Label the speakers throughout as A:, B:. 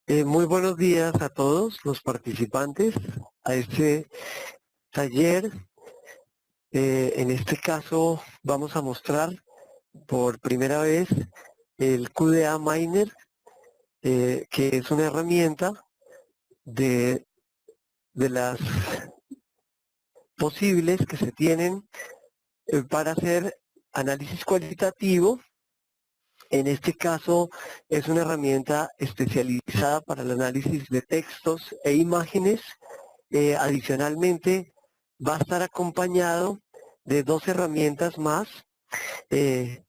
A: Muy buenos días a todos los participantes a este taller. En este caso vamos a mostrar por primera vez el QDA Miner, que es una herramienta de las posibles que se tienen para hacer análisis cualitativo. En este caso es una herramienta especializada para el análisis de textos e imágenes. Adicionalmente, va a estar acompañado de dos herramientas más, eh,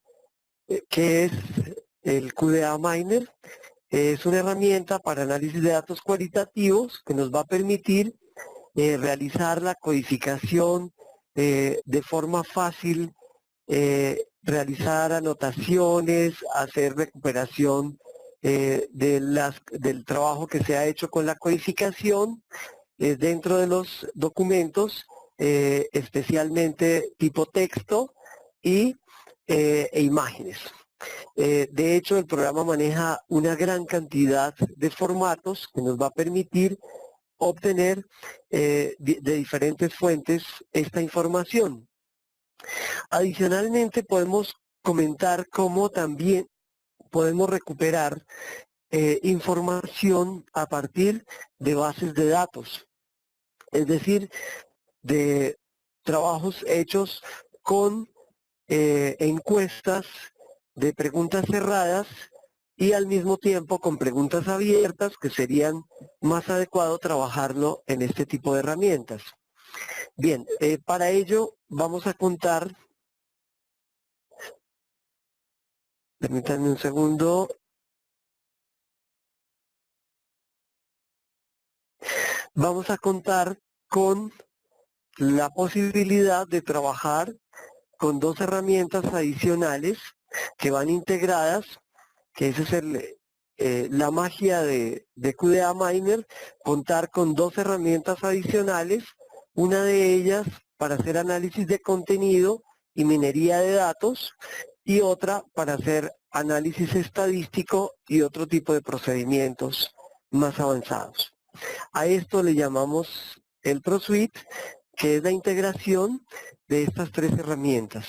A: que es el QDA Miner. Es una herramienta para análisis de datos cualitativos que nos va a permitir realizar la codificación de forma fácil, realizar anotaciones, hacer recuperación del trabajo que se ha hecho con la codificación dentro de los documentos, especialmente tipo texto e imágenes. De hecho, el programa maneja una gran cantidad de formatos que nos va a permitir obtener de diferentes fuentes esta información. Adicionalmente, podemos comentar cómo también podemos recuperar información a partir de bases de datos, es decir, de trabajos hechos con encuestas de preguntas cerradas y al mismo tiempo con preguntas abiertas, que serían más adecuado trabajarlo en este tipo de herramientas. Bien, para ello vamos a contar, permítanme un segundo, vamos a contar con la posibilidad de trabajar con dos herramientas adicionales que van integradas, que esa es la magia de QDA Miner, contar con dos herramientas adicionales, una de ellas para hacer análisis de contenido y minería de datos, y otra para hacer análisis estadístico y otro tipo de procedimientos más avanzados. A esto le llamamos el ProSuite, que es la integración de estas tres herramientas.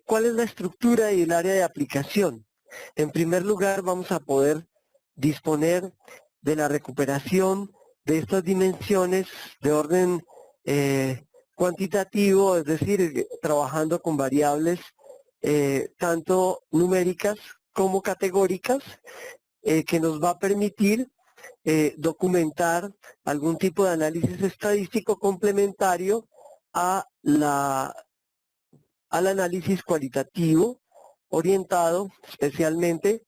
A: ¿Cuál es la estructura y el área de aplicación? En primer lugar, vamos a poder disponer de la recuperación de estas dimensiones de orden cuantitativo, es decir, trabajando con variables tanto numéricas como categóricas, que nos va a permitir documentar algún tipo de análisis estadístico complementario a al análisis cualitativo, orientado especialmente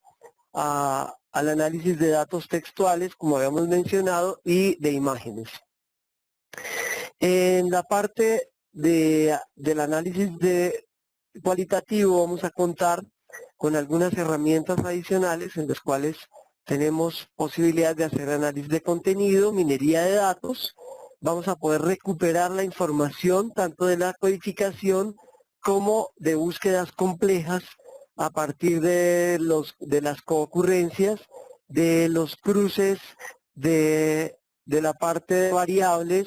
A: al análisis de datos textuales, como habíamos mencionado, y de imágenes. En la parte del análisis cualitativo vamos a contar con algunas herramientas adicionales en las cuales tenemos posibilidad de hacer análisis de contenido, minería de datos. Vamos a poder recuperar la información tanto de la codificación como de búsquedas complejas a partir de las coocurrencias, de los cruces, de la parte de variables,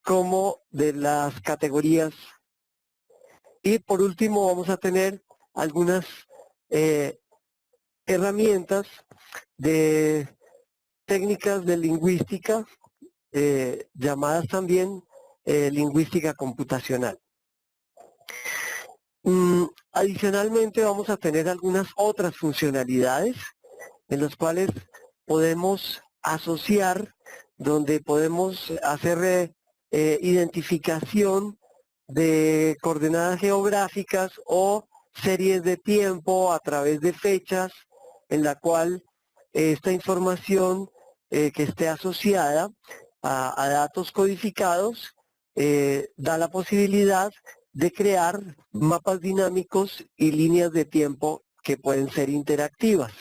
A: como de las categorías. Y por último vamos a tener algunas herramientas de técnicas de lingüística, llamadas también lingüística computacional. Adicionalmente vamos a tener algunas otras funcionalidades en las cuales podemos asociar, donde podemos hacer identificación de coordenadas geográficas o series de tiempo a través de fechas, en la cual esta información que esté asociada a datos codificados da la posibilidad de crear mapas dinámicos y líneas de tiempo que pueden ser interactivas.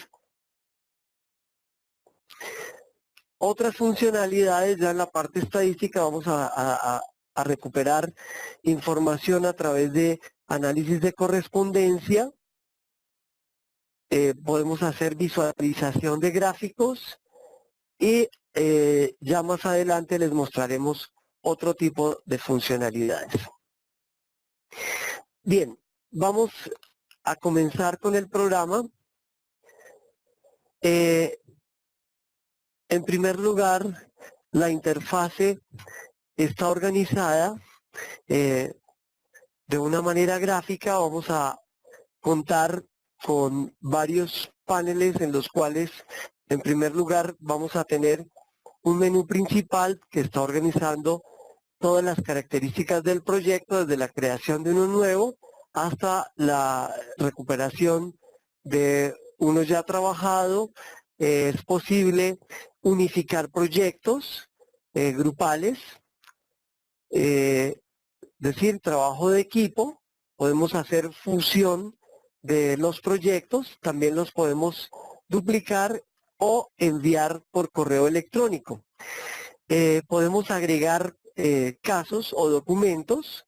A: Otras funcionalidades, ya en la parte estadística, vamos a recuperar información a través de análisis de correspondencia, podemos hacer visualización de gráficos y ya más adelante les mostraremos otro tipo de funcionalidades. Bien, vamos a comenzar con el programa. En primer lugar, la interfase está organizada de una manera gráfica. Vamos a contar con varios paneles en los cuales, en primer lugar, vamos a tener un menú principal que está organizando todas las características del proyecto, desde la creación de uno nuevo hasta la recuperación de uno ya trabajado. Es posible unificar proyectos grupales, decir, trabajo de equipo. Podemos hacer fusión de los proyectos, también los podemos duplicar o enviar por correo electrónico. Podemos agregar casos o documentos,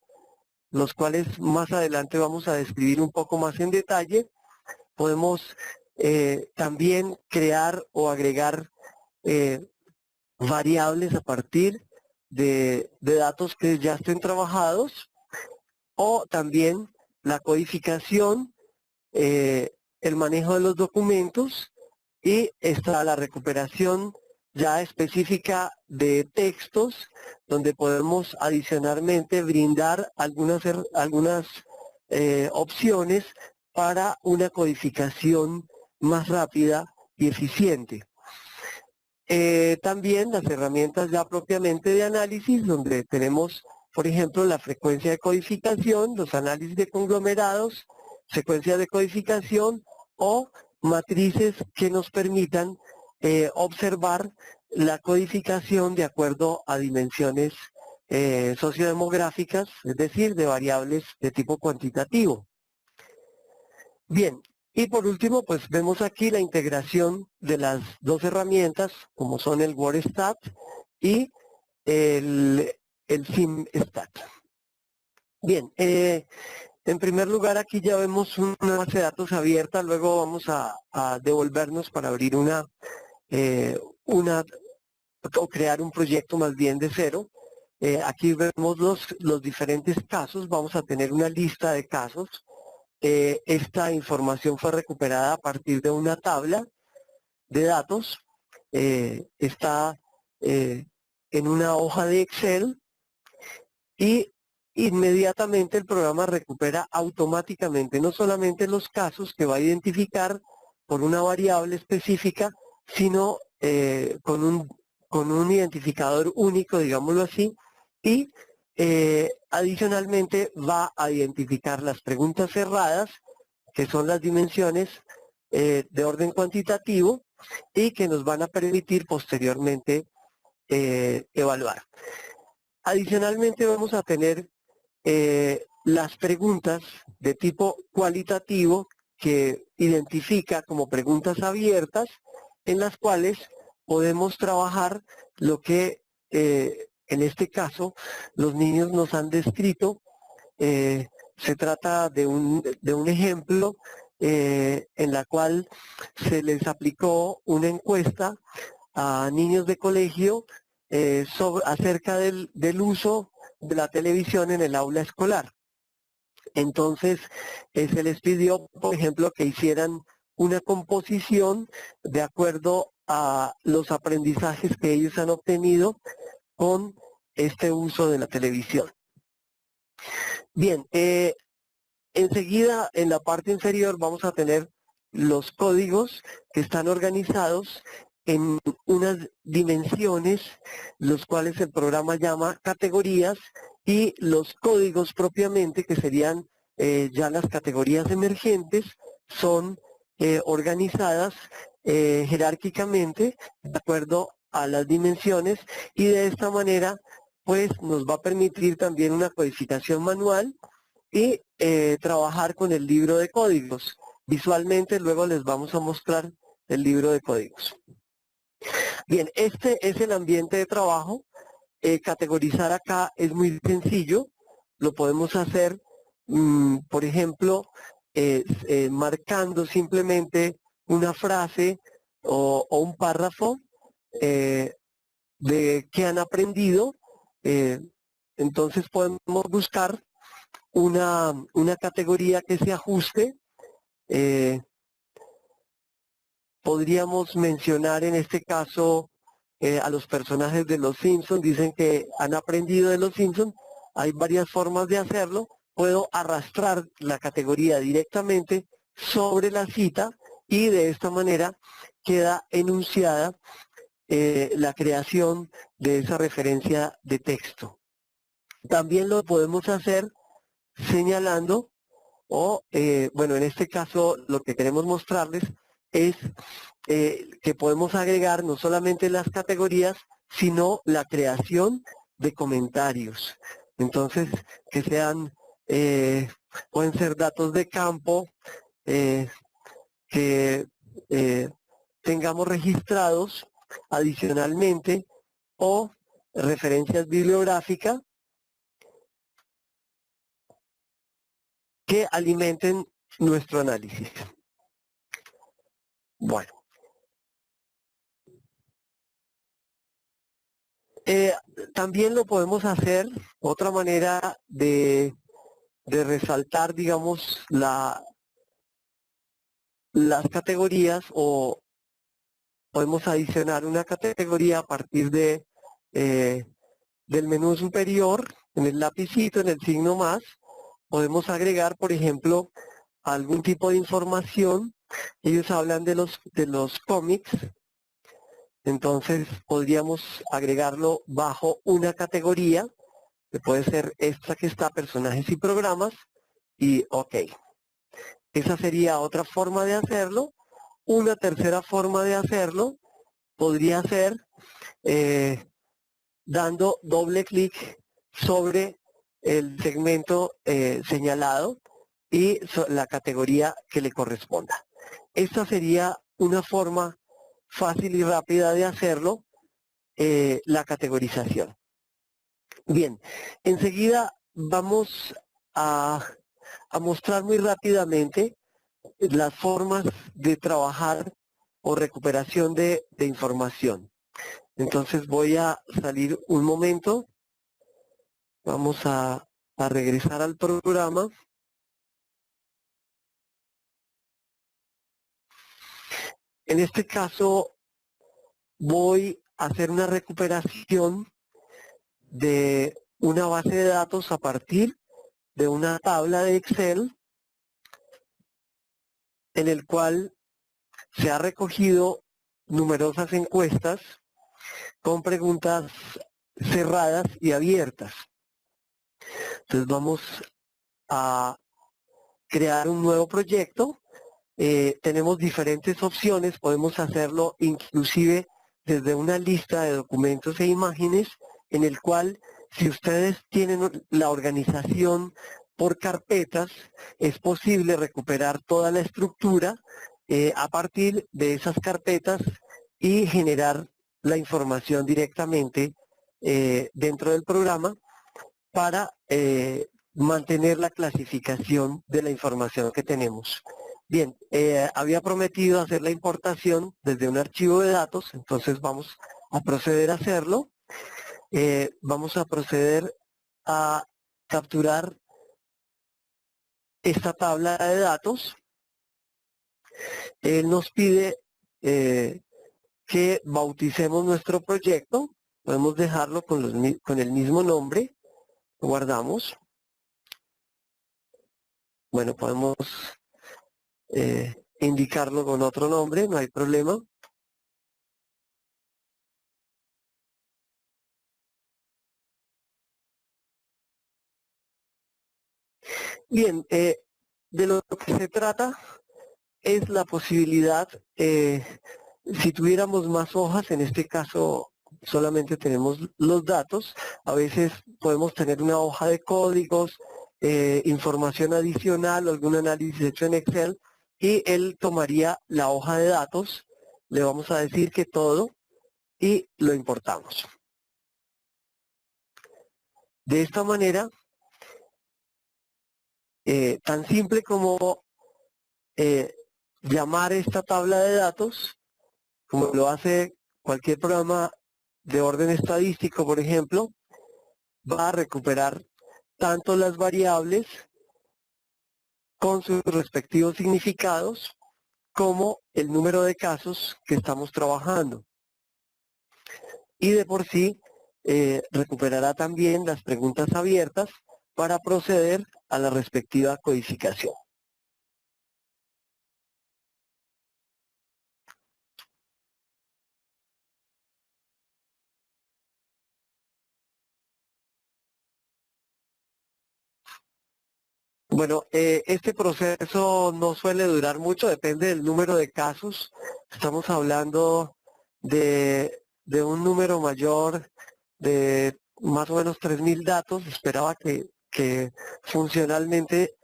A: los cuales más adelante vamos a describir un poco más en detalle. Podemos también crear o agregar variables a partir de datos que ya estén trabajados, o también la codificación, el manejo de los documentos, y está la recuperación ya específica de textos, donde podemos adicionalmente brindar algunas opciones para una codificación más rápida y eficiente. También las herramientas ya propiamente de análisis, donde tenemos, por ejemplo, la frecuencia de codificación, los análisis de conglomerados, secuencias de codificación o matrices que nos permitan observar la codificación de acuerdo a dimensiones sociodemográficas, es decir, de variables de tipo cuantitativo. Bien, y por último, pues vemos aquí la integración de las dos herramientas, como son el WordStat y el SimStat. Bien, en primer lugar aquí ya vemos una base de datos abierta. Luego vamos a devolvernos para abrir o crear un proyecto más bien de cero. Aquí vemos los diferentes casos. Vamos a tener una lista de casos. Esta información fue recuperada a partir de una tabla de datos. Está en una hoja de Excel, y inmediatamente el programa recupera automáticamente no solamente los casos que va a identificar por una variable específica, sino con un identificador único, digámoslo así, y adicionalmente va a identificar las preguntas cerradas, que son las dimensiones de orden cuantitativo, y que nos van a permitir posteriormente evaluar. Adicionalmente vamos a tener las preguntas de tipo cualitativo, que identifica como preguntas abiertas, en las cuales podemos trabajar lo que en este caso los niños nos han descrito. Se trata de un ejemplo en la cual se les aplicó una encuesta a niños de colegio acerca del uso de la televisión en el aula escolar. Entonces, se les pidió, por ejemplo, que hicieran una composición de acuerdo a los aprendizajes que ellos han obtenido con este uso de la televisión. Bien, enseguida en la parte inferior vamos a tener los códigos que están organizados en unas dimensiones, los cuales el programa llama categorías, y los códigos propiamente, que serían ya las categorías emergentes, son organizadas jerárquicamente de acuerdo a las dimensiones, y de esta manera pues nos va a permitir también una codificación manual y trabajar con el libro de códigos. Visualmente luego les vamos a mostrar el libro de códigos. Bien, este es el ambiente de trabajo. Categorizar acá es muy sencillo. Lo podemos hacer, por ejemplo, marcando simplemente una frase o un párrafo de qué han aprendido. Entonces podemos buscar una categoría que se ajuste. Podríamos mencionar en este caso a los personajes de Los Simpsons. Dicen que han aprendido de Los Simpsons. Hay varias formas de hacerlo. Puedo arrastrar la categoría directamente sobre la cita y de esta manera queda enunciada la creación de esa referencia de texto. También lo podemos hacer señalando o, bueno, en este caso lo que queremos mostrarles es que podemos agregar no solamente las categorías, sino la creación de comentarios. Entonces, que sean, pueden ser datos de campo, que tengamos registrados adicionalmente o referencias bibliográficas que alimenten nuestro análisis. Bueno. También lo podemos hacer, otra manera de resaltar, digamos, las categorías, o podemos adicionar una categoría a partir de del menú superior, en el lapicito, en el signo más. Podemos agregar, por ejemplo, algún tipo de información. Ellos hablan de los cómics. Entonces podríamos agregarlo bajo una categoría, que puede ser esta que está, personajes y programas, y OK. Esa sería otra forma de hacerlo. Una tercera forma de hacerlo podría ser dando doble clic sobre el segmento señalado y la categoría que le corresponda. Esta sería una forma fácil y rápida de hacerlo, la categorización. Bien, enseguida vamos a mostrar muy rápidamente las formas de trabajar o recuperación de información. Entonces voy a salir un momento. Vamos a regresar al programa. En este caso voy a hacer una recuperación de una base de datos a partir de una tabla de Excel en el cual se ha recogido numerosas encuestas con preguntas cerradas y abiertas. Entonces vamos a crear un nuevo proyecto. Tenemos diferentes opciones, podemos hacerlo inclusive desde una lista de documentos e imágenes, en el cual, si ustedes tienen la organización por carpetas, es posible recuperar toda la estructura a partir de esas carpetas y generar la información directamente dentro del programa para mantener la clasificación de la información que tenemos. Bien, había prometido hacer la importación desde un archivo de datos, entonces vamos a proceder a hacerlo. Vamos a proceder a capturar esta tabla de datos. Él nos pide que bauticemos nuestro proyecto. Podemos dejarlo con el mismo nombre. Guardamos. Bueno, podemos indicarlo con otro nombre, no hay problema. Bien, de lo que se trata es la posibilidad, si tuviéramos más hojas, en este caso solamente tenemos los datos, a veces podemos tener una hoja de códigos, información adicional, algún análisis hecho en Excel, y él tomaría la hoja de datos, le vamos a decir que todo, y lo importamos. De esta manera, tan simple como llamar esta tabla de datos, como lo hace cualquier programa de orden estadístico, por ejemplo, va a recuperar tanto las variables con sus respectivos significados como el número de casos que estamos trabajando. Y de por sí recuperará también las preguntas abiertas para proceder a la respectiva codificación. Bueno, este proceso no suele durar mucho, depende del número de casos. Estamos hablando de un número mayor de más o menos 3.000 datos. Esperaba que funcionalmente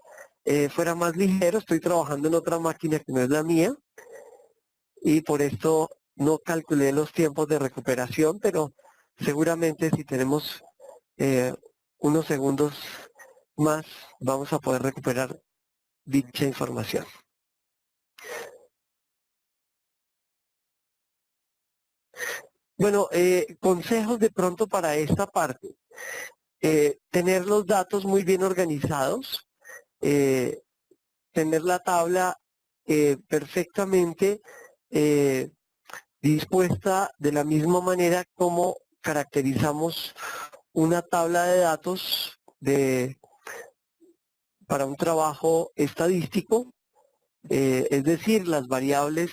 A: fuera más ligero. Estoy trabajando en otra máquina que no es la mía y por esto no calculé los tiempos de recuperación, pero seguramente si tenemos eh, unos segundos más vamos a poder recuperar dicha información. Bueno, consejos de pronto para esta parte. Tener los datos muy bien organizados, eh, tener la tabla perfectamente dispuesta de la misma manera como caracterizamos una tabla de datos para un trabajo estadístico, es decir, las variables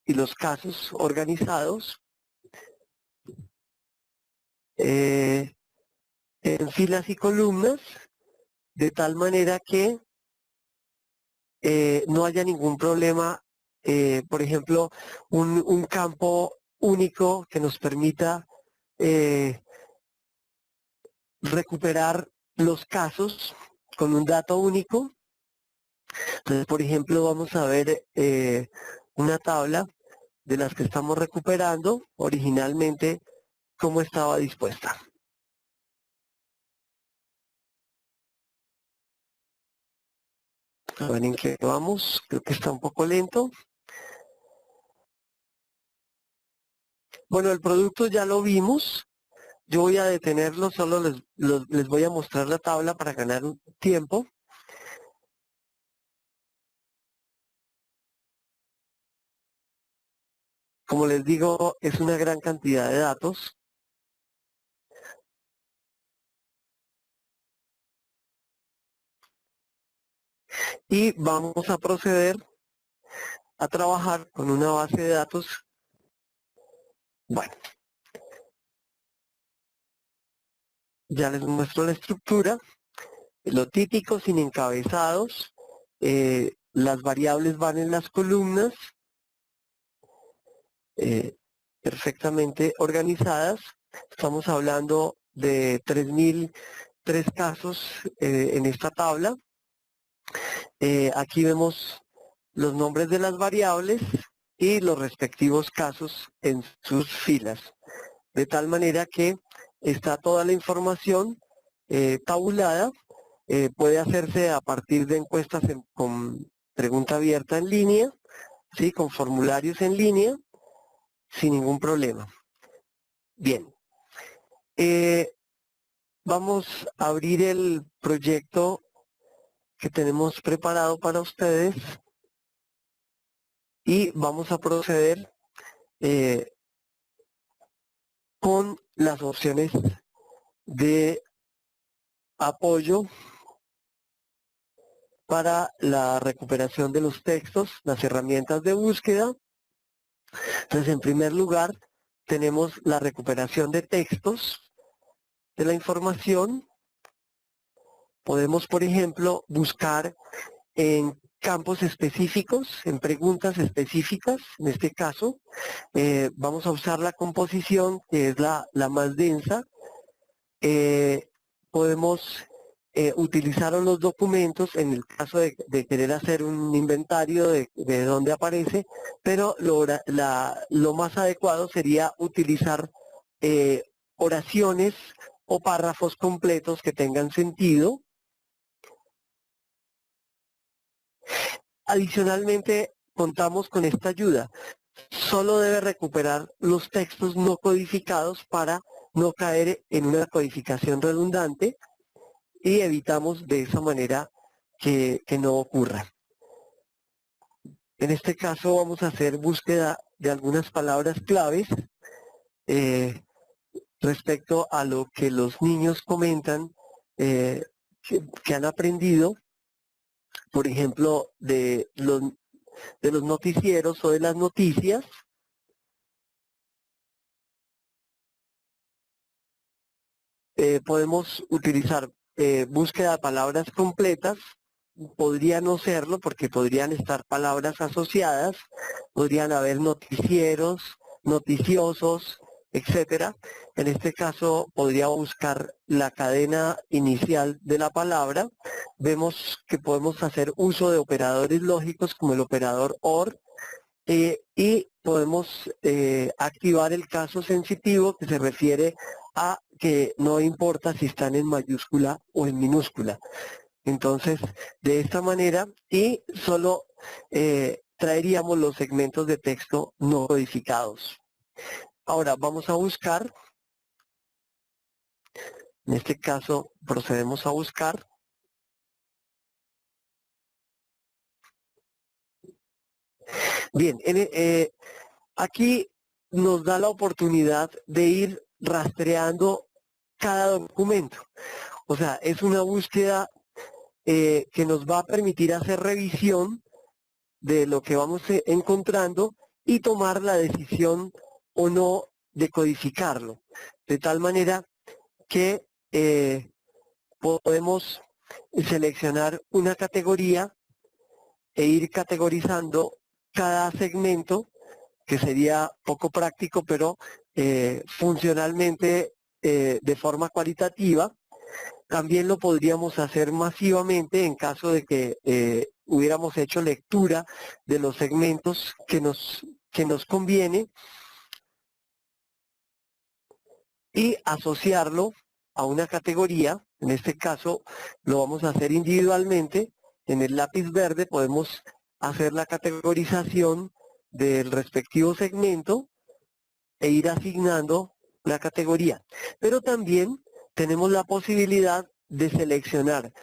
A: y los casos organizados en filas y columnas, de tal manera que no haya ningún problema, por ejemplo, un campo único que nos permita recuperar los casos con un dato único. Entonces, por ejemplo, vamos a ver una tabla de las que estamos recuperando originalmente, cómo estaba dispuesta. A ver en qué vamos, creo que está un poco lento. Bueno, el producto ya lo vimos. Yo voy a detenerlo, solo les voy a mostrar la tabla para ganar un tiempo. Como les digo, es una gran cantidad de datos. Y vamos a proceder a trabajar con una base de datos. Bueno, ya les muestro la estructura. Lo típico, sin encabezados. Las variables van en las columnas, perfectamente organizadas. Estamos hablando de 3.003 casos en esta tabla. Aquí vemos los nombres de las variables y los respectivos casos en sus filas. De tal manera que está toda la información tabulada. Puede hacerse a partir de encuestas con pregunta abierta en línea, ¿sí? Con formularios en línea, sin ningún problema. Bien. Vamos a abrir el proyecto que tenemos preparado para ustedes y vamos a proceder con las opciones de apoyo para la recuperación de los textos, las herramientas de búsqueda. Entonces, en primer lugar, tenemos la recuperación de textos de la información. Podemos, por ejemplo, buscar en campos específicos, en preguntas específicas. En este caso, vamos a usar la composición, que es la más densa. Podemos utilizar los documentos en el caso de querer hacer un inventario de dónde aparece, pero lo más adecuado sería utilizar oraciones o párrafos completos que tengan sentido. Adicionalmente, contamos con esta ayuda. Solo debe recuperar los textos no codificados para no caer en una codificación redundante y evitamos de esa manera que no ocurra. En este caso vamos a hacer búsqueda de algunas palabras claves eh, respecto a lo que los niños comentan que han aprendido, por ejemplo, de los noticieros o de las noticias. Podemos utilizar búsqueda de palabras completas. Podría no serlo porque podrían estar palabras asociadas, podrían haber noticieros, noticiosos, etcétera. En este caso podría buscar la cadena inicial de la palabra. Vemos que podemos hacer uso de operadores lógicos como el operador OR, y podemos activar el caso sensitivo, que se refiere a que no importa si están en mayúscula o en minúscula. Entonces, de esta manera, y solo traeríamos los segmentos de texto no codificados. Ahora vamos a buscar, en este caso procedemos a buscar. Bien, aquí nos da la oportunidad de ir rastreando cada documento. O sea, es una búsqueda que nos va a permitir hacer revisión de lo que vamos encontrando y tomar la decisión o no de codificarlo. De tal manera que podemos seleccionar una categoría e ir categorizando cada segmento, que sería poco práctico, pero funcionalmente de forma cualitativa. También lo podríamos hacer masivamente en caso de que hubiéramos hecho lectura de los segmentos que nos conviene y asociarlo a una categoría. En este caso lo vamos a hacer individualmente. En el lápiz verde podemos hacer la categorización del respectivo segmento e ir asignando la categoría. Pero también tenemos la posibilidad de seleccionar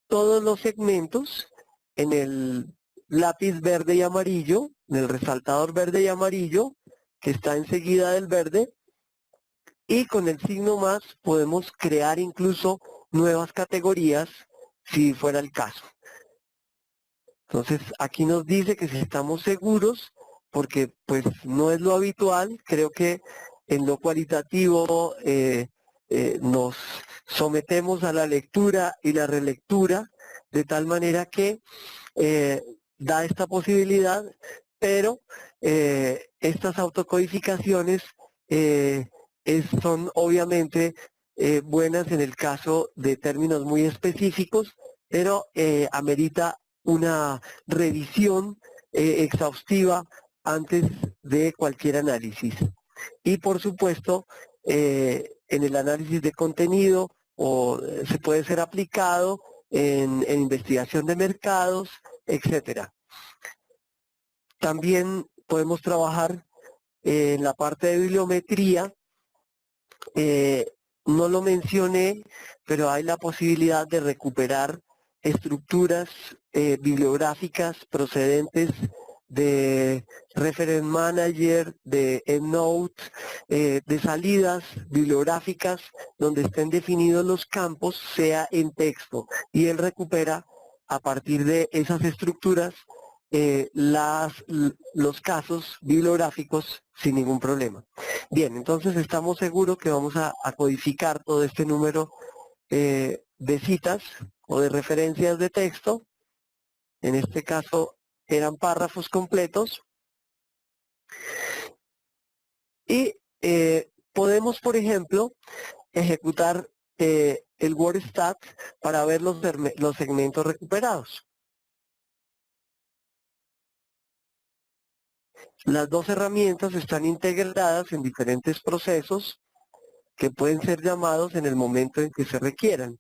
A: todos los segmentos en el lápiz verde y amarillo, en el resaltador verde y amarillo, que está enseguida del verde, y con el signo más podemos crear incluso nuevas categorías si fuera el caso. Entonces aquí nos dice que si estamos seguros, porque pues no es lo habitual, creo que en lo cualitativo nos sometemos a la lectura y la relectura de tal manera que da esta posibilidad, pero estas autocodificaciones son obviamente buenas en el caso de términos muy específicos, pero amerita una revisión exhaustiva antes de cualquier análisis. Y por supuesto, en el análisis de contenido se puede ser aplicado en investigación de mercados, etcétera. También podemos trabajar en la parte de bibliometría. No lo mencioné, pero hay la posibilidad de recuperar estructuras bibliográficas procedentes de Reference Manager, de EndNote, de salidas bibliográficas donde estén definidos los campos, sea en texto, y él recupera a partir de esas estructuras los casos bibliográficos sin ningún problema. Bien, entonces estamos seguros que vamos a codificar todo este número de citas o de referencias de texto. En este caso eran párrafos completos. Y podemos, por ejemplo, ejecutar el WordStat para ver los segmentos recuperados. Las dos herramientas están integradas en diferentes procesos que pueden ser llamados en el momento en que se requieran.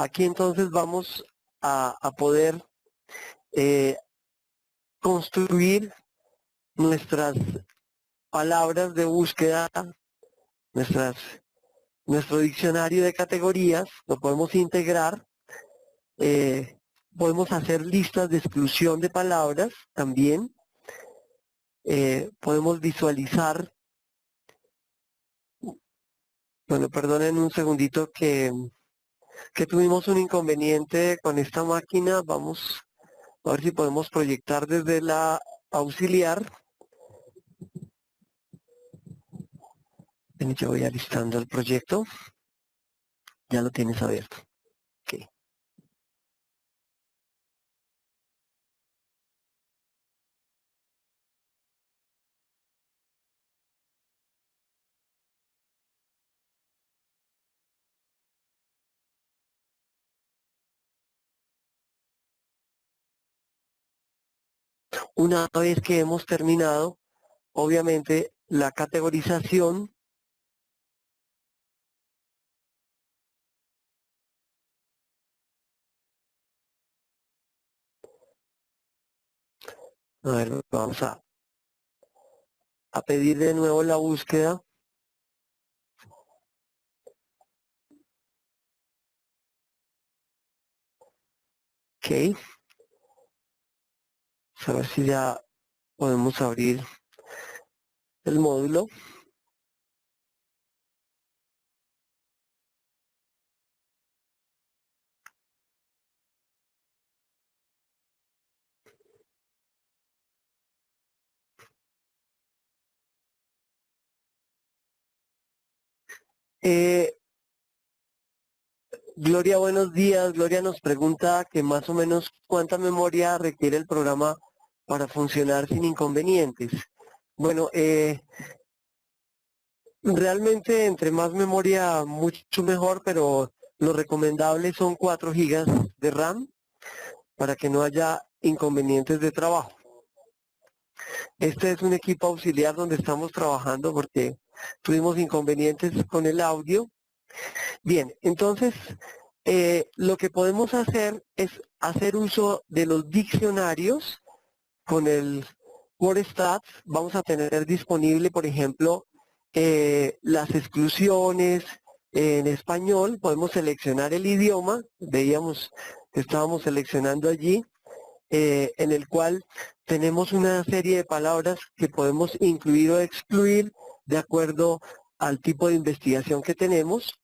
A: Aquí entonces vamos a poder construir nuestras palabras de búsqueda, nuestro diccionario de categorías, lo podemos integrar, podemos hacer listas de exclusión de palabras también, podemos visualizar, bueno, perdonen un segundito que tuvimos un inconveniente con esta máquina, vamos a ver si podemos proyectar desde la auxiliar. Yo voy alistando el proyecto, ya lo tienes abierto. Okay. Una vez que hemos terminado, obviamente la categorización a ver, vamos a pedir de nuevo la búsqueda. Ok. A ver si ya podemos abrir el módulo. Gloria, buenos días. Gloria nos pregunta que más o menos cuánta memoria requiere el programa para funcionar sin inconvenientes. Bueno, realmente entre más memoria mucho mejor, pero lo recomendable son 4 gigas de RAM para que no haya inconvenientes de trabajo. Este es un equipo auxiliar donde estamos trabajando porque tuvimos inconvenientes con el audio. Bien, entonces lo que podemos hacer es hacer uso de los diccionarios con el WordStats. Vamos a tener disponible, por ejemplo, las exclusiones en español. Podemos seleccionar el idioma. Veíamos que estábamos seleccionando allí, en el cual tenemos una serie de palabras que podemos incluir o excluir de acuerdo al tipo de investigación que tenemos.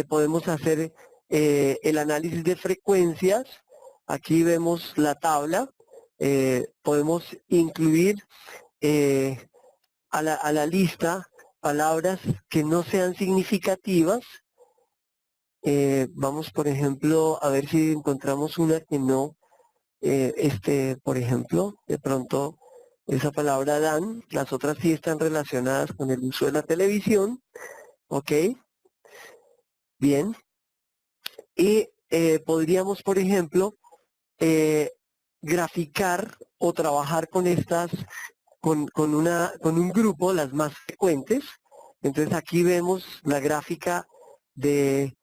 A: Podemos hacer el análisis de frecuencias. Aquí vemos la tabla. Podemos incluir a la lista palabras que no sean significativas. Vamos, por ejemplo, a ver si encontramos una que no, por ejemplo, de pronto esa palabra dan, las otras sí están relacionadas con el uso de la televisión. Ok, bien. Y podríamos, por ejemplo, graficar o trabajar con estas, con un grupo, las más frecuentes. Entonces aquí vemos la gráfica de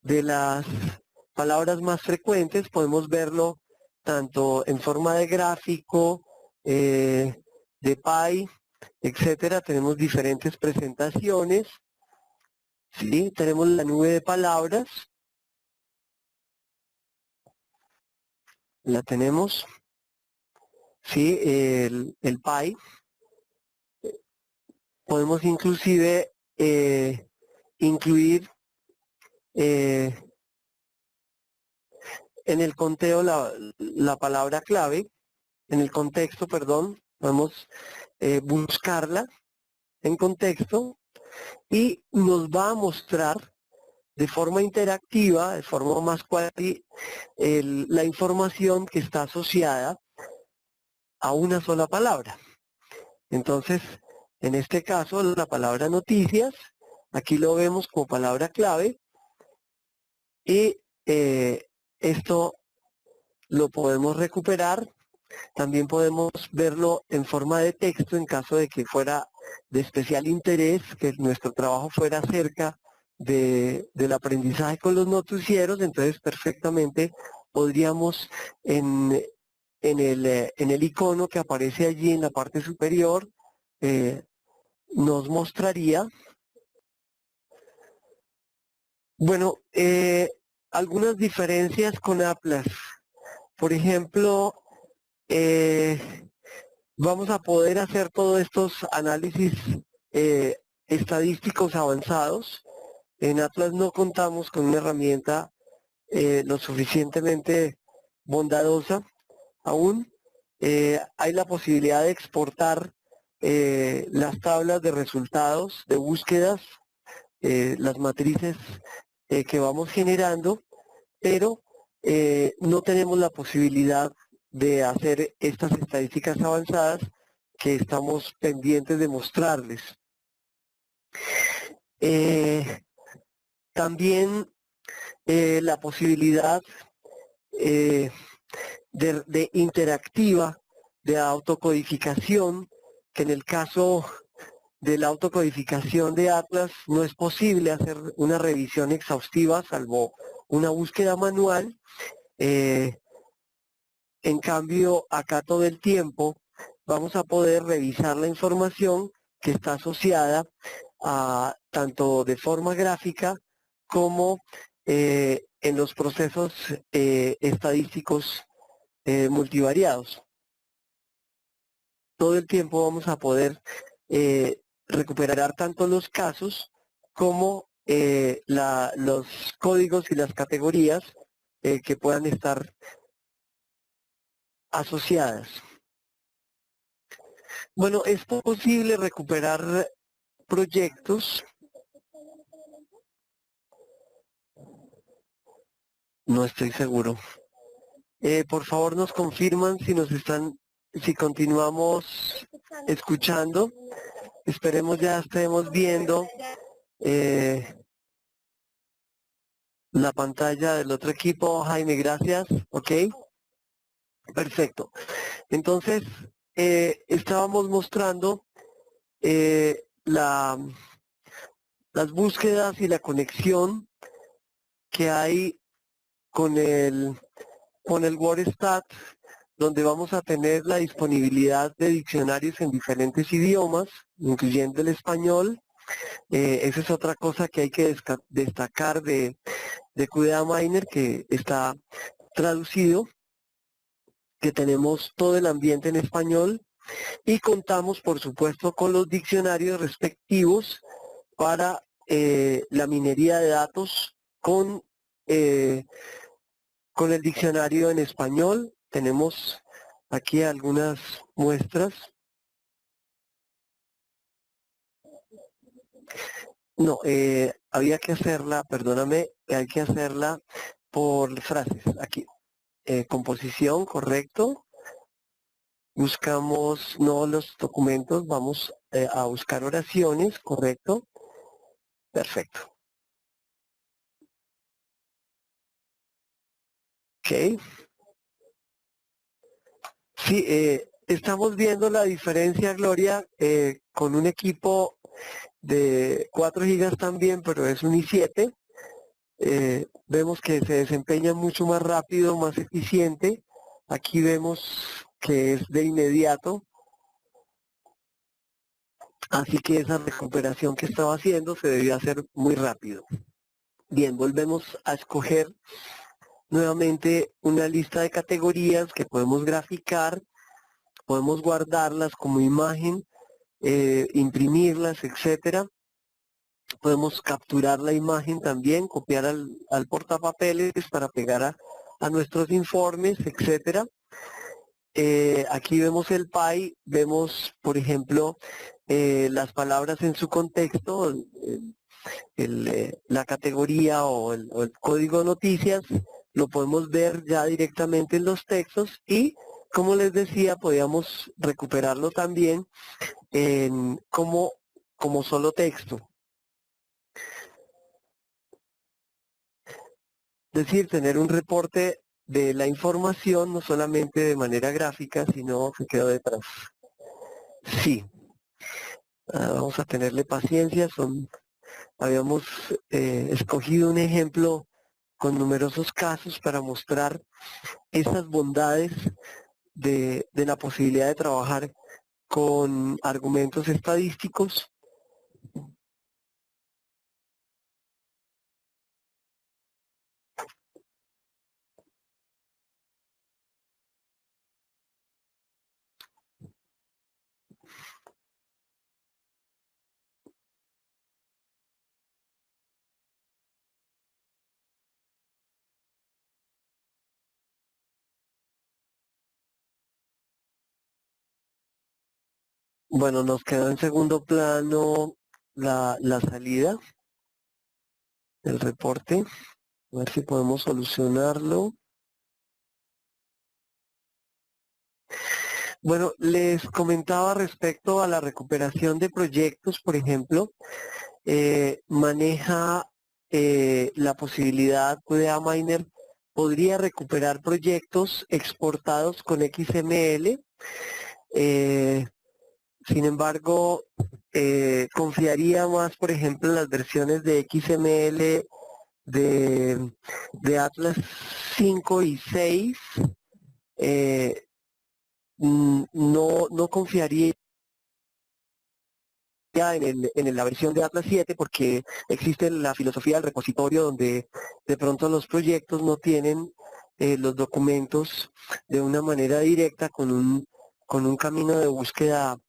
A: las palabras más frecuentes. Podemos verlo tanto en forma de gráfico, de pie, etcétera. Tenemos diferentes presentaciones. ¿Sí? Tenemos la nube de palabras. La tenemos. Sí, el pie. Podemos inclusive incluir en el conteo la palabra clave, en el contexto, perdón, podemos buscarla en contexto y nos va a mostrar de forma interactiva, de forma más cualitativa, la información que está asociada a una sola palabra. Entonces, en este caso, la palabra noticias, aquí lo vemos como palabra clave y esto lo podemos recuperar. También podemos verlo en forma de texto en caso de que fuera de especial interés, que nuestro trabajo fuera acerca del aprendizaje con los noticieros, entonces perfectamente podríamos en el icono que aparece allí en la parte superior, nos mostraría, bueno, algunas diferencias con Atlas. Por ejemplo, vamos a poder hacer todos estos análisis estadísticos avanzados. En Atlas no contamos con una herramienta lo suficientemente bondadosa aún. Hay la posibilidad de exportar las tablas de resultados de búsquedas, las matrices que vamos generando, pero no tenemos la posibilidad de hacer estas estadísticas avanzadas que estamos pendientes de mostrarles. También la posibilidad de interactiva, de autocodificación, que en el caso de la autocodificación de Atlas no es posible hacer una revisión exhaustiva salvo una búsqueda manual. En cambio, acá todo el tiempo vamos a poder revisar la información que está asociada a tanto de forma gráfica como en los procesos estadísticos multivariados. Todo el tiempo vamos a poder recuperar tanto los casos como los códigos y las categorías que puedan estar asociadas. Bueno, es posible recuperar proyectos. No estoy seguro. Por favor, nos confirman si continuamos escuchando. Esperemos ya estemos viendo la pantalla del otro equipo. Jaime, gracias. Ok. Perfecto. Entonces, estábamos mostrando las búsquedas y la conexión que hay con el WordStat, donde vamos a tener la disponibilidad de diccionarios en diferentes idiomas, incluyendo el español. Esa es otra cosa que hay que destacar de QDA Miner, que está traducido, que tenemos todo el ambiente en español y contamos, por supuesto, con los diccionarios respectivos para la minería de datos con el diccionario en español. Tenemos aquí algunas muestras. No, había que hacerla, perdóname, hay que hacerla por frases. Aquí, composición, correcto. Buscamos no los documentos, vamos a buscar oraciones, correcto. Perfecto. Ok. Sí, estamos viendo la diferencia, Gloria, con un equipo de 4 gigas también, pero es un i7. Vemos que se desempeña mucho más rápido, más eficiente. Aquí vemos que es de inmediato. Así que esa recuperación que estaba haciendo se debió hacer muy rápido. Bien, volvemos a escoger nuevamente una lista de categorías que podemos graficar, podemos guardarlas como imagen, imprimirlas, etcétera. Podemos capturar la imagen también, copiar al portapapeles para pegar a nuestros informes, etcétera. Aquí vemos el PI, vemos, por ejemplo, las palabras en su contexto, la categoría o el código de noticias, lo podemos ver ya directamente en los textos y, como les decía, podíamos recuperarlo también como solo texto. Es decir, tener un reporte de la información, no solamente de manera gráfica, sino que quedó detrás. Sí. Vamos a tenerle paciencia, son habíamos escogido un ejemplo con numerosos casos para mostrar esas bondades de la posibilidad de trabajar con argumentos estadísticos. Bueno, nos quedó en segundo plano la salida del reporte. A ver si podemos solucionarlo. Bueno, les comentaba respecto a la recuperación de proyectos, por ejemplo, maneja la posibilidad de Aminer podría recuperar proyectos exportados con XML. Sin embargo, confiaría más, por ejemplo, en las versiones de XML de Atlas 5 y 6. No confiaría en la versión de Atlas 7 porque existe la filosofía del repositorio donde de pronto los proyectos no tienen los documentos de una manera directa con un camino de búsqueda,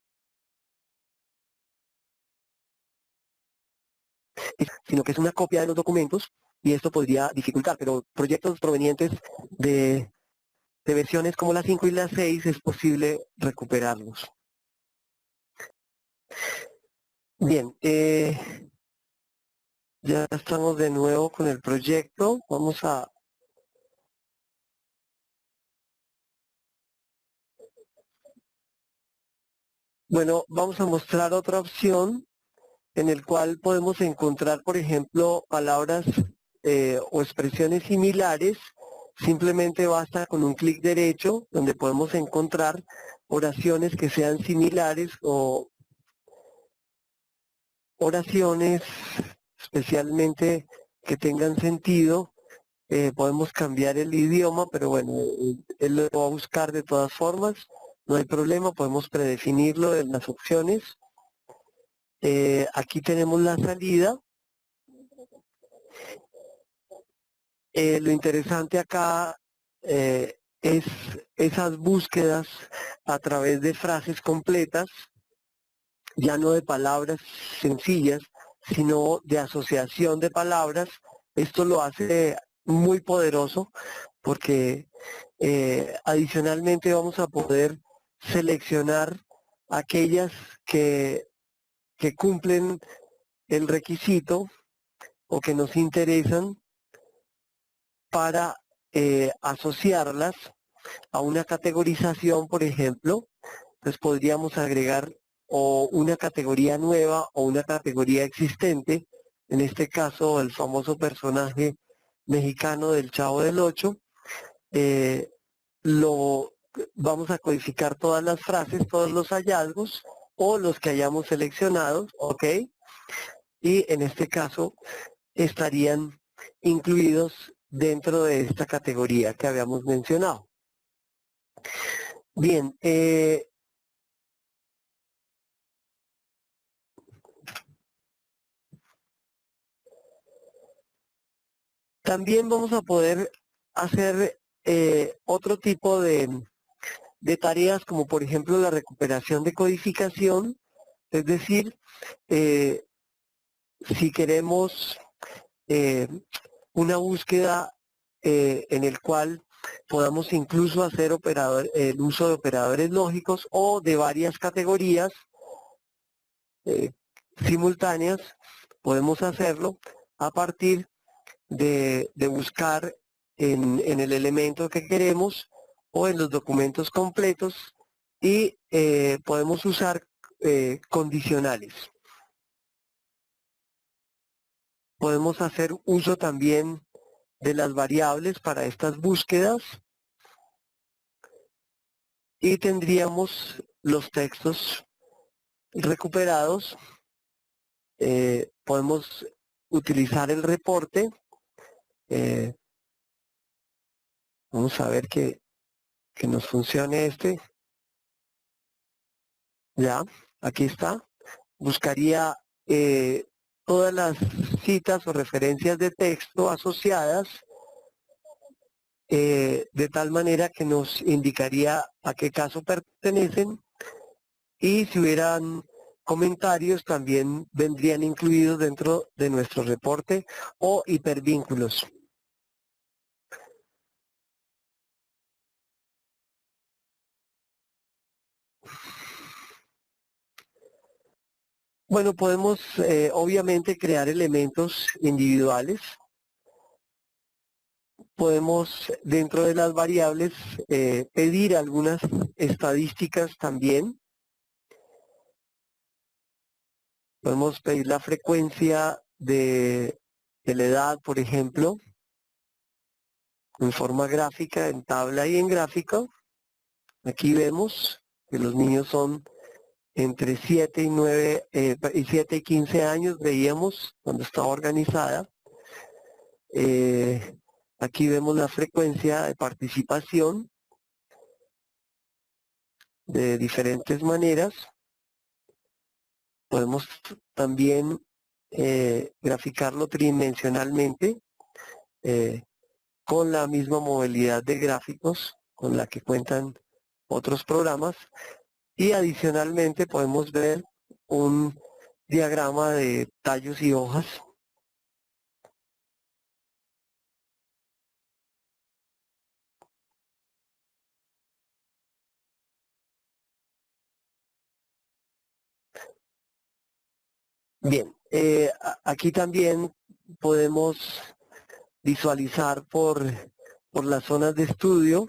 A: sino que es una copia de los documentos y esto podría dificultar, pero proyectos provenientes de versiones como la 5 y la 6 es posible recuperarlos. Bien, ya estamos de nuevo con el proyecto. Vamos a mostrar otra opción en el cual podemos encontrar, por ejemplo, palabras o expresiones similares. Simplemente basta con un clic derecho donde podemos encontrar oraciones que sean similares o oraciones especialmente que tengan sentido. Podemos cambiar el idioma, pero bueno, él lo va a buscar de todas formas. No hay problema, podemos predefinirlo en las opciones. Aquí tenemos la salida. Lo interesante acá es esas búsquedas a través de frases completas, ya no de palabras sencillas, sino de asociación de palabras. Esto lo hace muy poderoso porque adicionalmente vamos a poder seleccionar aquellas que cumplen el requisito o que nos interesan para asociarlas a una categorización, por ejemplo. Entonces podríamos agregar o una categoría nueva o una categoría existente, en este caso el famoso personaje mexicano del Chavo del Ocho. Lo vamos a codificar todas las frases, todos los hallazgos o los que hayamos seleccionado, ¿ok? Y en este caso estarían incluidos dentro de esta categoría que habíamos mencionado. Bien, también vamos a poder hacer otro tipo de tareas como por ejemplo la recuperación de codificación, es decir, si queremos una búsqueda en el cual podamos incluso hacer el uso de operadores lógicos o de varias categorías simultáneas, podemos hacerlo a partir de buscar en el elemento que queremos o en los documentos completos y podemos usar condicionales. Podemos hacer uso también de las variables para estas búsquedas y tendríamos los textos recuperados podemos utilizar el reporte. Vamos a ver que nos funcione este. Ya, aquí está. Buscaría todas las citas o referencias de texto asociadas de tal manera que nos indicaría a qué caso pertenecen, y si hubieran comentarios también vendrían incluidos dentro de nuestro reporte, o hipervínculos. Bueno, podemos obviamente crear elementos individuales. Podemos dentro de las variables pedir algunas estadísticas también. Podemos pedir la frecuencia de la edad, por ejemplo, en forma gráfica, en tabla y en gráfico. Aquí vemos que los niños son entre 7 y 9 y 7 y 15 años, veíamos cuando estaba organizada. Aquí vemos la frecuencia de participación de diferentes maneras. Podemos también graficarlo tridimensionalmente con la misma modalidad de gráficos con la que cuentan otros programas, y adicionalmente podemos ver un diagrama de tallos y hojas. Bien, aquí también podemos visualizar por las zonas de estudio,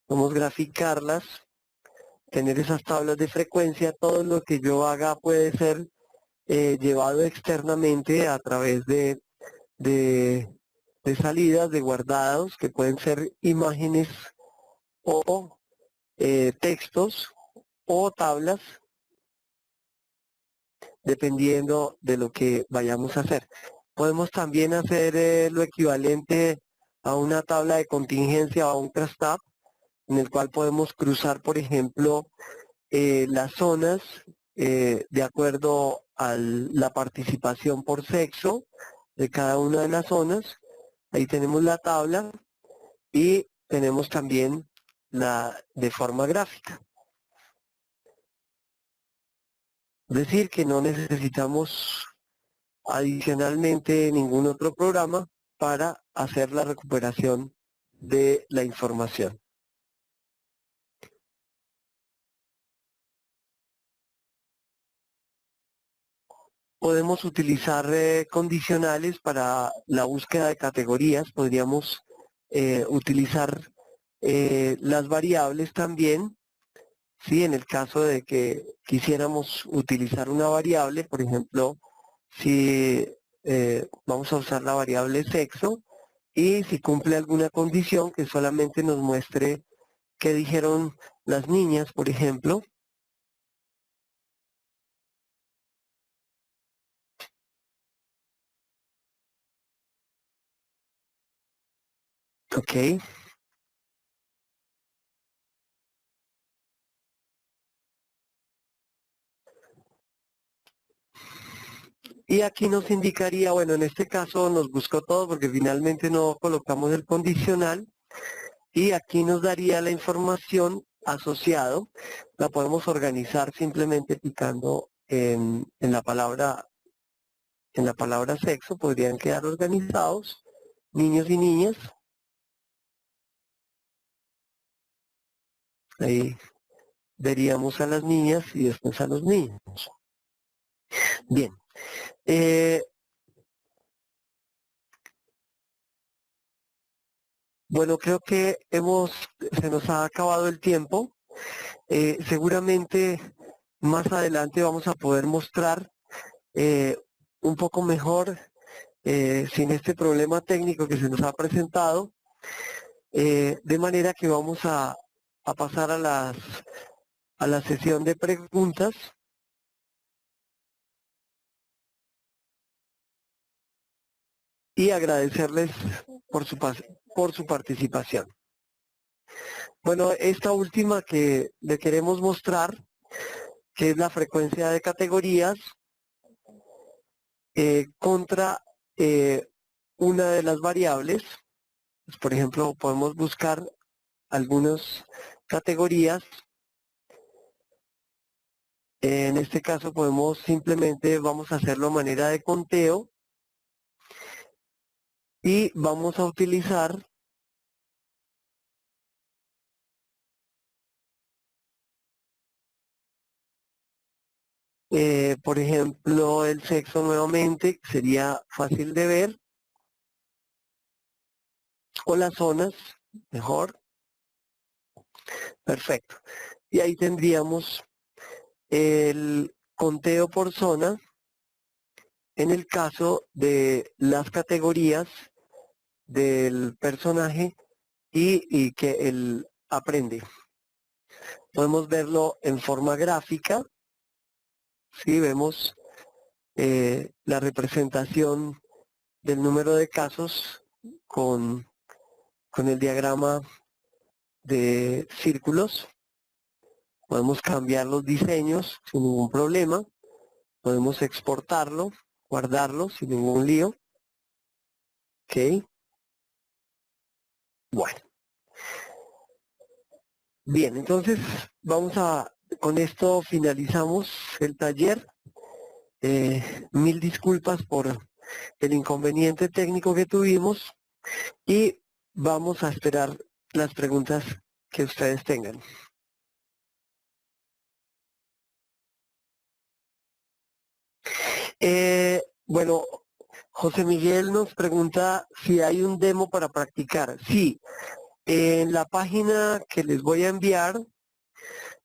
A: podemos graficarlas, tener esas tablas de frecuencia. Todo lo que yo haga puede ser llevado externamente a través de salidas, de guardados, que pueden ser imágenes o textos o tablas, dependiendo de lo que vayamos a hacer. Podemos también hacer lo equivalente a una tabla de contingencia o a un crosstab, en el cual podemos cruzar, por ejemplo, las zonas de acuerdo a la participación por sexo de cada una de las zonas. Ahí tenemos la tabla y tenemos también la de forma gráfica. Es decir, que no necesitamos adicionalmente ningún otro programa para hacer la recuperación de la información. Podemos utilizar condicionales para la búsqueda de categorías. Podríamos utilizar las variables también. Sí, en el caso de que quisiéramos utilizar una variable, por ejemplo, si vamos a usar la variable sexo, y si cumple alguna condición que solamente nos muestre qué dijeron las niñas, por ejemplo. Ok. Y aquí nos indicaría, bueno, en este caso nos buscó todo porque finalmente no colocamos el condicional, y aquí nos daría la información asociado. La podemos organizar simplemente picando en la palabra sexo. Podrían quedar organizados niños y niñas. Ahí veríamos a las niñas y después a los niños. Bien. Bueno, creo que se nos ha acabado el tiempo. Seguramente más adelante vamos a poder mostrar un poco mejor, sin este problema técnico que se nos ha presentado, de manera que vamos a pasar a la sesión de preguntas. y agradecerles por su participación. Bueno, esta última que le queremos mostrar, que es la frecuencia de categorías contra una de las variables. Pues, por ejemplo, podemos buscar algunas categorías. En este caso podemos simplemente, vamos a hacerlo a manera de conteo y vamos a utilizar por ejemplo, el sexo nuevamente, sería fácil de ver, o las zonas, mejor, perfecto. Y ahí tendríamos el conteo por zona en el caso de las categorías del personaje y que él aprende. Podemos verlo en forma gráfica, ¿sí? Vemos la representación del número de casos con el diagrama de círculos. Podemos cambiar los diseños sin ningún problema. Podemos exportarlo, guardarlo sin ningún lío. Ok. Bueno. Bien, entonces con esto finalizamos el taller. Mil disculpas por el inconveniente técnico que tuvimos y vamos a esperar las preguntas que ustedes tengan. Bueno, José Miguel nos pregunta si hay un demo para practicar. Sí, en la página que les voy a enviar,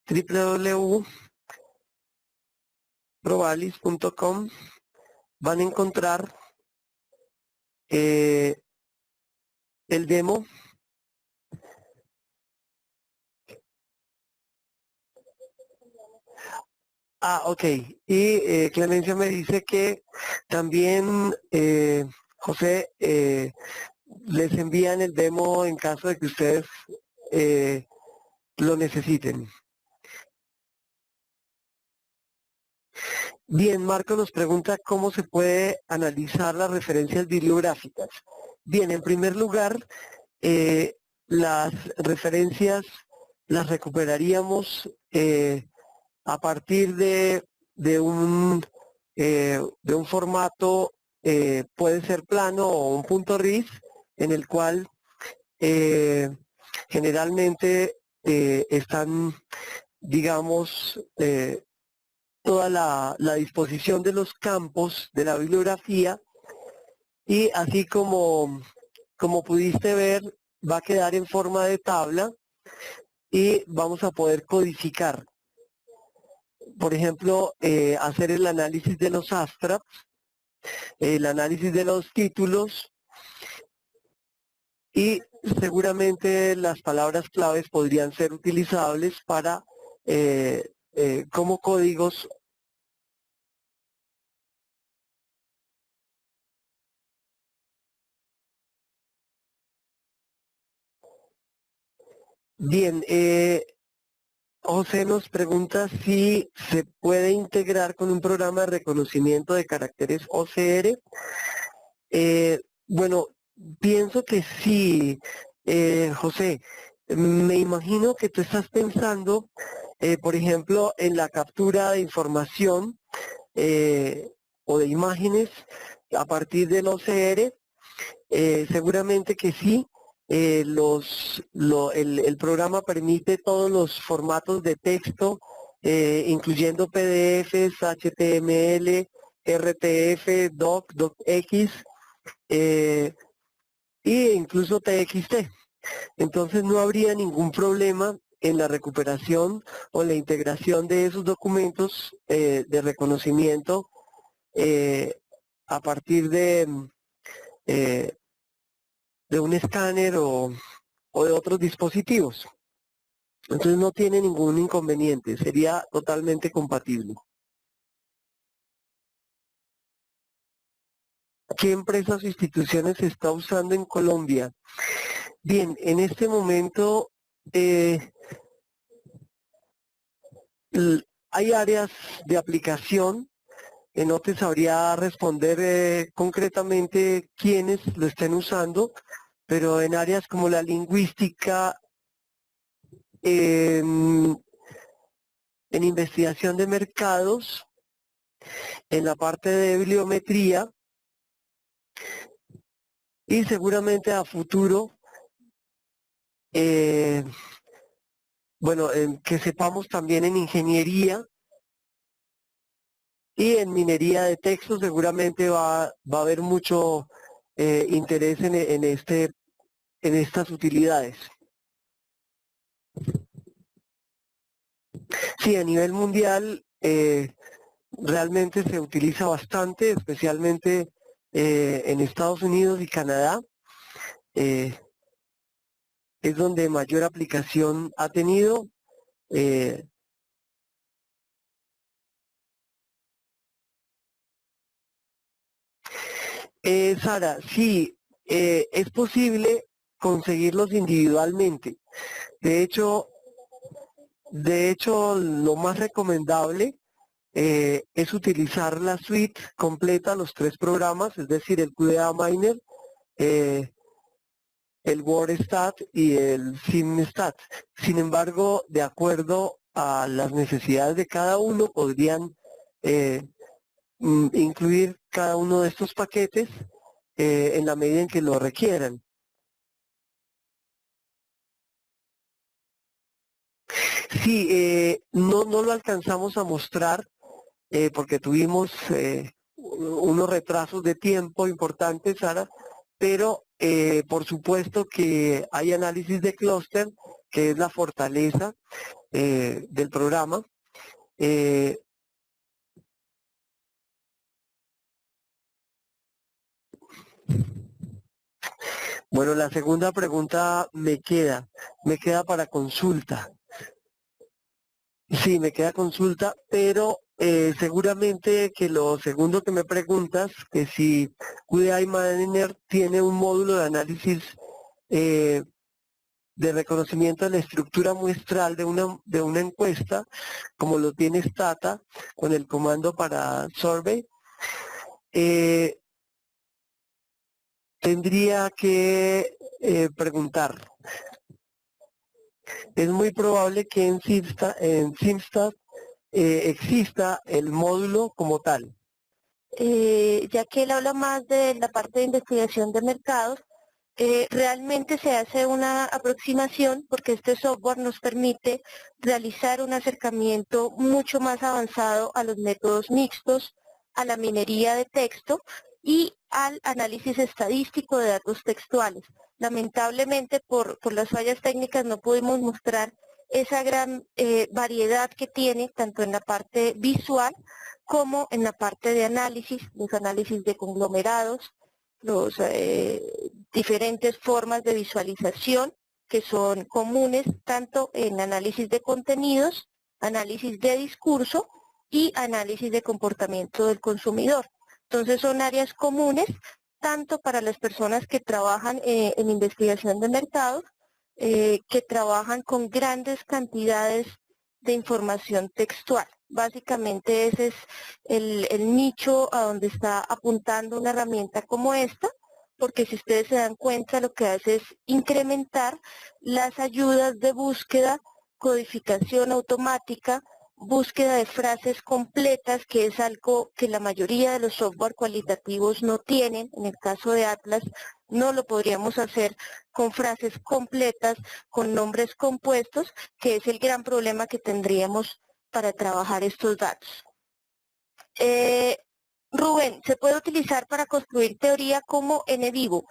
A: www.provalis.com, van a encontrar el demo. Ok. Y Clemencia me dice que también, José, les envían el demo en caso de que ustedes lo necesiten. Bien, Marco nos pregunta cómo se puede analizar las referencias bibliográficas. Bien, en primer lugar, las referencias las recuperaríamos a partir de un formato, puede ser plano o un punto RIS, en el cual generalmente están, digamos, toda la disposición de los campos de la bibliografía, y así como pudiste ver, va a quedar en forma de tabla y vamos a poder codificar. Por ejemplo, hacer el análisis de los abstracts, el análisis de los títulos, y seguramente las palabras claves podrían ser utilizables para como códigos. Bien, José nos pregunta si se puede integrar con un programa de reconocimiento de caracteres OCR. Bueno, pienso que sí, José. Me imagino que tú estás pensando, por ejemplo, en la captura de información o de imágenes a partir del OCR. Seguramente que sí. El programa permite todos los formatos de texto, incluyendo PDFs, HTML, RTF, Doc, DocX, e incluso TXT. Entonces no habría ningún problema en la recuperación o la integración de esos documentos de reconocimiento a partir eh, de un escáner o de otros dispositivos. Entonces no tiene ningún inconveniente, sería totalmente compatible. ¿Qué empresas o instituciones se está usando en Colombia? Bien, en este momento hay áreas de aplicación. No te sabría responder concretamente quiénes lo estén usando, pero en áreas como la lingüística, en investigación de mercados, en la parte de bibliometría y seguramente a futuro, bueno, que sepamos también en ingeniería y en minería de textos seguramente va a haber mucho interés en estas utilidades. Sí, a nivel mundial realmente se utiliza bastante, especialmente en Estados Unidos y Canadá. Es donde mayor aplicación ha tenido. Sara, sí, es posible conseguirlos individualmente. De hecho, lo más recomendable es utilizar la suite completa, los 3 programas, es decir, el QDA Miner, el WordStat y el SimStat. Sin embargo, de acuerdo a las necesidades de cada uno, podrían incluir cada uno de estos paquetes en la medida en que lo requieran. Sí, no lo alcanzamos a mostrar porque tuvimos unos retrasos de tiempo importantes, Sara, pero por supuesto que hay análisis de clúster, que es la fortaleza del programa. Bueno, la segunda pregunta me queda para consulta. Sí, me queda consulta, pero seguramente que lo segundo que me preguntas, que si QDI Miner tiene un módulo de análisis de reconocimiento de la estructura muestral de una encuesta, como lo tiene Stata con el comando para Survey, tendría que preguntar. Es muy probable que en SimStat exista el módulo como tal.
B: Ya que él habla más de la parte de investigación de mercados, realmente se hace una aproximación porque este software nos permite realizar un acercamiento mucho más avanzado a los métodos mixtos, a la minería de texto y al análisis estadístico de datos textuales. Lamentablemente por las fallas técnicas no pudimos mostrar esa gran variedad que tiene tanto en la parte visual como en la parte de análisis, los análisis de conglomerados, los diferentes formas de visualización que son comunes tanto en análisis de contenidos, análisis de discurso y análisis de comportamiento del consumidor. Entonces son áreas comunes tanto para las personas que trabajan en investigación de mercados, que trabajan con grandes cantidades de información textual. Básicamente ese es el nicho a donde está apuntando una herramienta como esta, porque si ustedes se dan cuenta lo que hace es incrementar las ayudas de búsqueda, codificación automática, búsqueda de frases completas, que es algo que la mayoría de los software cualitativos no tienen. En el caso de Atlas no lo podríamos hacer con frases completas, con nombres compuestos, que es el gran problema que tendríamos para trabajar estos datos. Rubén, se puede utilizar para construir teoría como NVivo.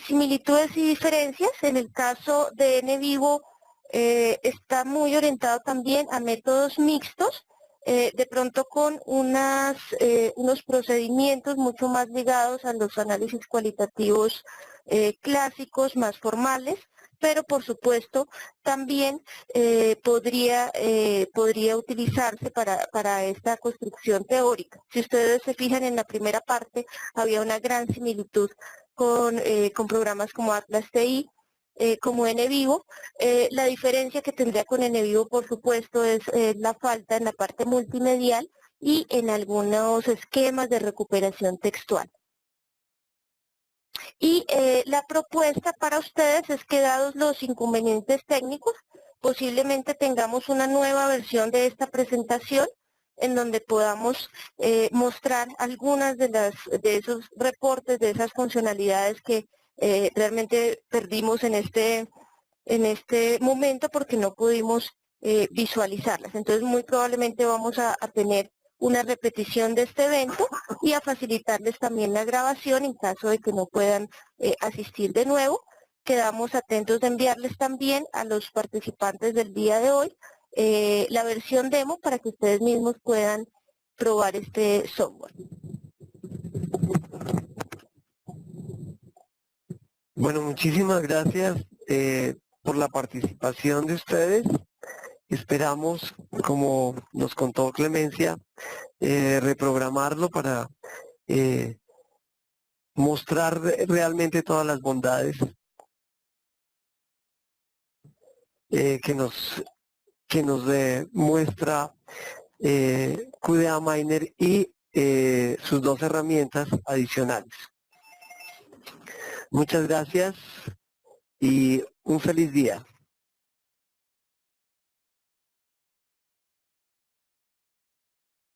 B: Similitudes y diferencias, en el caso de NVivo está muy orientado también a métodos mixtos, de pronto con unos procedimientos mucho más ligados a los análisis cualitativos clásicos, más formales. pero por supuesto también podría utilizarse para esta construcción teórica. Si ustedes se fijan en la primera parte, había una gran similitud con programas como Atlas TI, como NVivo. La diferencia que tendría con NVivo, por supuesto, es la falta en la parte multimedial y en algunos esquemas de recuperación textual. Y la propuesta para ustedes es que, dados los inconvenientes técnicos, posiblemente tengamos una nueva versión de esta presentación en donde podamos mostrar algunas de esos reportes, de esas funcionalidades que realmente perdimos en este momento porque no pudimos visualizarlas. Entonces, muy probablemente vamos a tener una repetición de este evento y a facilitarles también la grabación en caso de que no puedan asistir de nuevo. Quedamos atentos de enviarles también a los participantes del día de hoy la versión demo para que ustedes mismos puedan probar este software.
A: Bueno, muchísimas gracias por la participación de ustedes. Esperamos, como nos contó Clemencia, reprogramarlo para mostrar realmente todas las bondades que nos muestra QDA Miner y sus dos herramientas adicionales. Muchas gracias y un feliz día.